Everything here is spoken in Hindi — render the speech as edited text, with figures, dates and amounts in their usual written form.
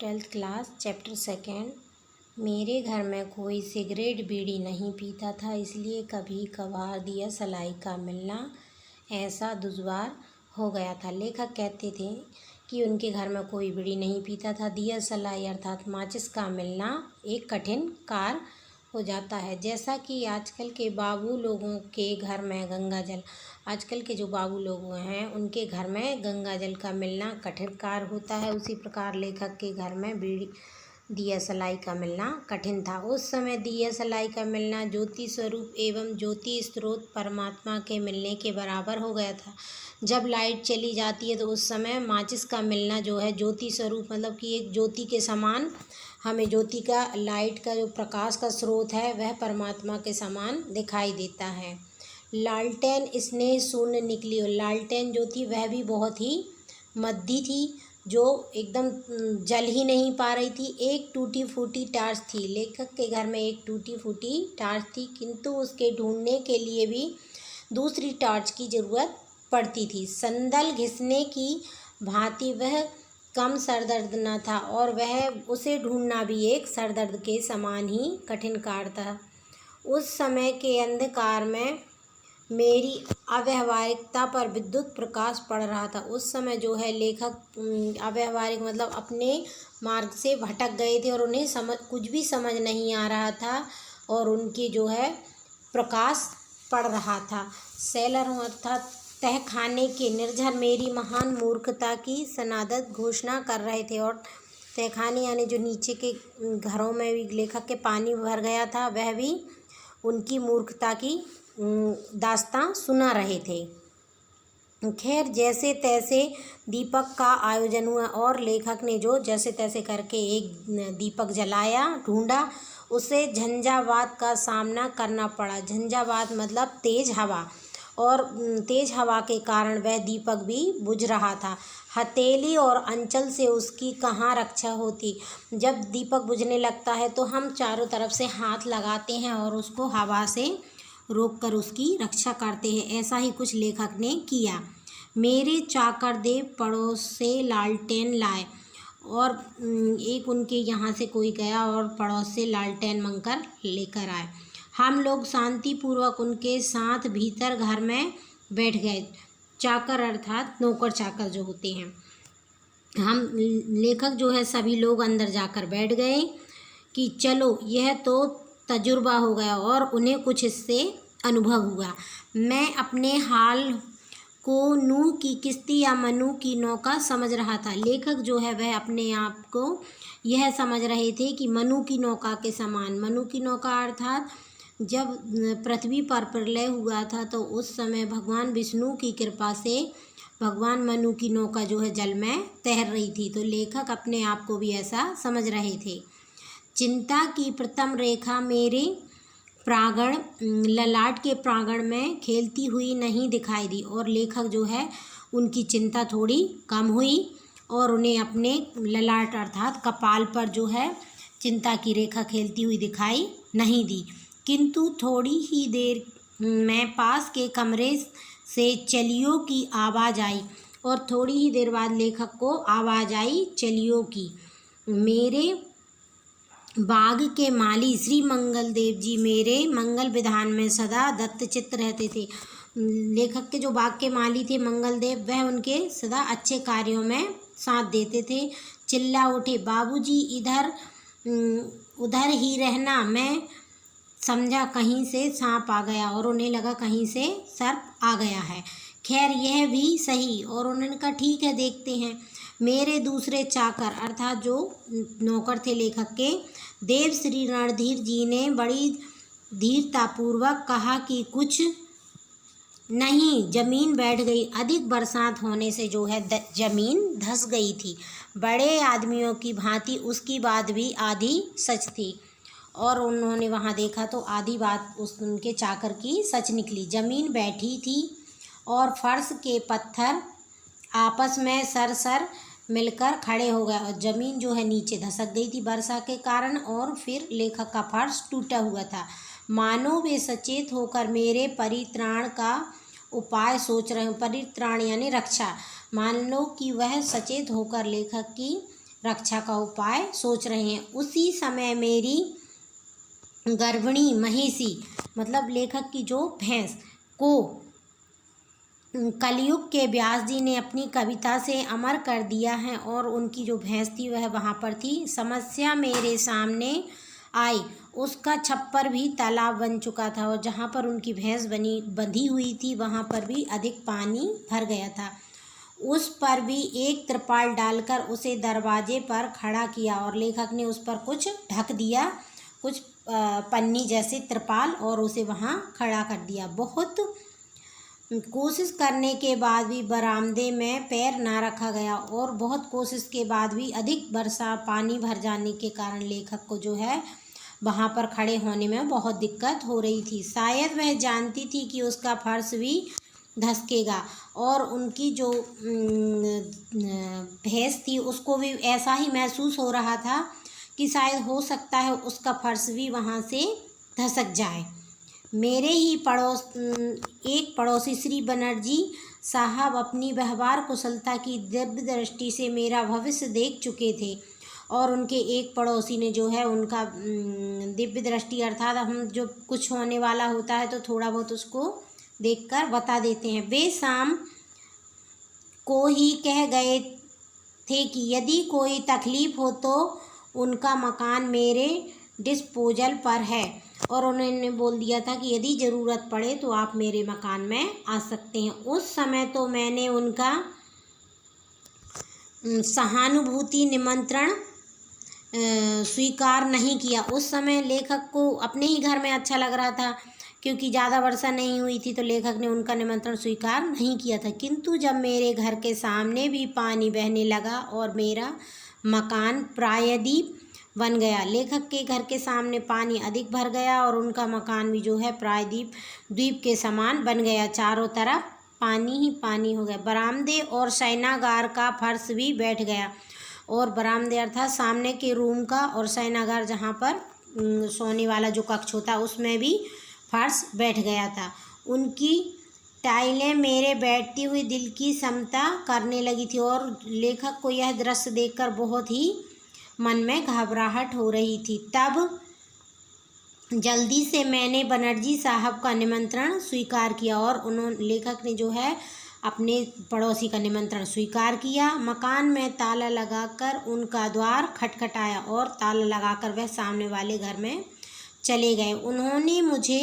Twelfth class chapter second. मेरे घर में कोई सिगरेट बीड़ी नहीं पीता था, इसलिए कभी कभार दिया सलाई का मिलना ऐसा दुश्वार हो गया था। लेखक कहते थे कि उनके घर में कोई बीड़ी नहीं पीता था। दिया सलाई अर्थात माचिस का मिलना एक कठिन कार्य हो जाता है। जैसा कि आजकल के बाबू लोगों के घर में गंगा जल आजकल के जो बाबू लोग हैं उनके घर में गंगा जल का मिलना कठिन कार्य होता है, उसी प्रकार लेखक के घर में बीड़ी दिया सलाई का मिलना कठिन था। उस समय दिया सलाई का मिलना ज्योति स्वरूप एवं ज्योति स्रोत परमात्मा के मिलने के बराबर हो गया था। जब लाइट चली जाती है तो उस समय माचिस का मिलना जो है ज्योति स्वरूप मतलब कि एक ज्योति के समान, हमें ज्योति का लाइट का जो प्रकाश का स्रोत है वह परमात्मा के समान दिखाई देता है। लालटेन स्नेह शून्य निकली, और लालटेन जो थी वह भी बहुत ही मद्दी थी, जो एकदम जल ही नहीं पा रही थी। एक टूटी फूटी टार्च थी। लेखक के घर में एक टूटी फूटी टार्च थी, किंतु उसके ढूंढने के लिए भी दूसरी टार्च की ज़रूरत पड़ती थी। संदल घिसने की भांति वह कम सरदर्द न था, और वह उसे ढूंढना भी एक सरदर्द के समान ही कठिन कार्य था। उस समय के अंधकार में मेरी अव्यावहारिकता पर विद्युत प्रकाश पड़ रहा था। उस समय जो है लेखक अव्यावहारिक मतलब अपने मार्ग से भटक गए थे और उन्हें कुछ भी समझ नहीं आ रहा था, और उनके जो है प्रकाश पड़ रहा था। सेलर अर्थात तह खाने के निर्झर मेरी महान मूर्खता की सनातन घोषणा कर रहे थे, और तहखाने यानी जो नीचे के घरों में भी लेखक के पानी भर गया था, वह भी उनकी मूर्खता की दास्तां सुना रहे थे। खैर जैसे तैसे दीपक का आयोजन हुआ, और लेखक ने जो जैसे तैसे करके एक दीपक जलाया, ढूंढा। उसे झंझावात का सामना करना पड़ा। झंझावात मतलब तेज हवा, और तेज हवा के कारण वह दीपक भी बुझ रहा था। हथेली और अंचल से उसकी कहाँ रक्षा होती। जब दीपक बुझने लगता है तो हम चारों तरफ से हाथ लगाते हैं और उसको हवा से रोककर उसकी रक्षा करते हैं। ऐसा ही कुछ लेखक ने किया। मेरे चाकर देव पड़ोस से लालटेन लाए, और एक उनके यहाँ से कोई गया और पड़ोस से लालटेन मंगकर लेकर आए। हम लोग शांतिपूर्वक उनके साथ भीतर घर में बैठ गए। चाकर अर्थात नौकर चाकर जो होते हैं। हम लेखक जो है सभी लोग अंदर जाकर बैठ गए कि चलो यह तो तजुर्बा हो गया, और उन्हें कुछ इससे अनुभव हुआ। मैं अपने हाल को नूह की किश्ती या मनु की नौका समझ रहा था। लेखक जो है वह अपने आप को यह समझ रहे थे कि मनु की नौका के समान। मनु की नौका अर्थात जब पृथ्वी पर प्रलय हुआ था तो उस समय भगवान विष्णु की कृपा से भगवान मनु की नौका जो है जल में तैर रही थी, तो लेखक अपने आप को भी ऐसा समझ रहे थे। चिंता की प्रथम रेखा मेरे प्रांगण ललाट के प्रांगण में खेलती हुई नहीं दिखाई दी, और लेखक जो है उनकी चिंता थोड़ी कम हुई, और उन्हें अपने ललाट अर्थात कपाल पर जो है चिंता की रेखा खेलती हुई दिखाई नहीं दी। किंतु थोड़ी ही देर में पास के कमरे से चलियों की आवाज़ आई, और थोड़ी ही देर बाद लेखक को आवाज़ आई चलियों की। मेरे बाग के माली श्री मंगल देव जी मेरे मंगल विधान में सदा दत्तचित्त रहते थे। लेखक के जो बाग के माली थे मंगल देव, वह उनके सदा अच्छे कार्यों में साथ देते थे। चिल्ला उठे, बाबूजी इधर उधर ही रहना। मैं समझा कहीं से सांप आ गया, और उन्हें लगा कहीं से सर्प आ गया है। खैर यह भी सही, और उन्होंने कहा ठीक है देखते हैं। मेरे दूसरे चाकर अर्थात जो नौकर थे लेखक के, देव श्री रणधीर जी ने बड़ी धीरतापूर्वक कहा कि कुछ नहीं, जमीन बैठ गई। अधिक बरसात होने से जो है जमीन धंस गई थी। बड़े आदमियों की भांति उसकी बात भी आधी सच थी, और उन्होंने वहाँ देखा तो आधी बात उनके चाकर की सच निकली। जमीन बैठी थी और फर्श के पत्थर आपस में सर मिलकर खड़े हो गए, और ज़मीन जो है नीचे धसक गई थी वर्षा के कारण, और फिर लेखक का फर्श टूटा हुआ था। मानो वे सचेत होकर मेरे परित्राण का उपाय सोच रहे हो। परित्राण यानी रक्षा। मान लो कि वह सचेत होकर लेखक की रक्षा का उपाय सोच रहे हैं। उसी समय मेरी गर्भिणी महिषी, मतलब लेखक की जो भैंस को कलयुग के व्यास जी ने अपनी कविता से अमर कर दिया है और उनकी जो भैंस थी वह वहाँ पर थी। समस्या मेरे सामने आई, उसका छप्पर भी तालाब बन चुका था और जहाँ पर उनकी भैंस बंधी हुई थी वहाँ पर भी अधिक पानी भर गया था। उस पर भी एक त्रिपाल डालकर उसे दरवाजे पर खड़ा किया और लेखक ने उस पर कुछ ढक दिया, कुछ पन्नी जैसे त्रिपाल, और उसे वहाँ खड़ा कर दिया। बहुत कोशिश करने के बाद भी बरामदे में पैर ना रखा गया और बहुत कोशिश के बाद भी अधिक वर्षा पानी भर जाने के कारण लेखक को जो है वहाँ पर खड़े होने में बहुत दिक्कत हो रही थी। शायद वह जानती थी कि उसका फर्श भी धसकेगा और उनकी जो भैंस थी उसको भी ऐसा ही महसूस हो रहा था कि शायद हो सकता है उसका फर्श भी वहाँ से धसक जाए। मेरे ही एक पड़ोसी श्री बनर्जी साहब अपनी व्यवहार कुशलता की दिव्य दृष्टि से मेरा भविष्य देख चुके थे और उनके एक पड़ोसी ने जो है उनका दिव्य दृष्टि, अर्थात हम जो कुछ होने वाला होता है तो थोड़ा बहुत उसको देखकर बता देते हैं। वे शाम को ही कह गए थे कि यदि कोई तकलीफ़ हो तो उनका मकान मेरे डिस्पोजल पर है, और उन्होंने बोल दिया था कि यदि ज़रूरत पड़े तो आप मेरे मकान में आ सकते हैं। उस समय तो मैंने उनका सहानुभूति निमंत्रण स्वीकार नहीं किया। उस समय लेखक को अपने ही घर में अच्छा लग रहा था क्योंकि ज़्यादा वर्षा नहीं हुई थी, तो लेखक ने उनका निमंत्रण स्वीकार नहीं किया था। किंतु जब मेरे घर के सामने भी पानी बहने लगा और मेरा मकान प्रायद्वीप बन गया, लेखक के घर के सामने पानी अधिक भर गया और उनका मकान भी जो है द्वीप के समान बन गया। चारों तरफ पानी ही पानी हो गया। बरामदे और शयनागार का फर्श भी बैठ गया, और बरामदे अर्थात सामने के रूम का, और शयनागार जहाँ पर सोने वाला जो कक्ष होता उसमें भी फर्श बैठ गया था। उनकी टाइलें मेरे बैठती हुई दिल की समता करने लगी थी और लेखक को यह दृश्य देखकर बहुत ही मन में घबराहट हो रही थी। तब जल्दी से मैंने बनर्जी साहब का निमंत्रण स्वीकार किया और लेखक ने जो है अपने पड़ोसी का निमंत्रण स्वीकार किया। मकान में ताला लगाकर उनका द्वार खटखटाया और ताला लगाकर वह सामने वाले घर में चले गए। उन्होंने मुझे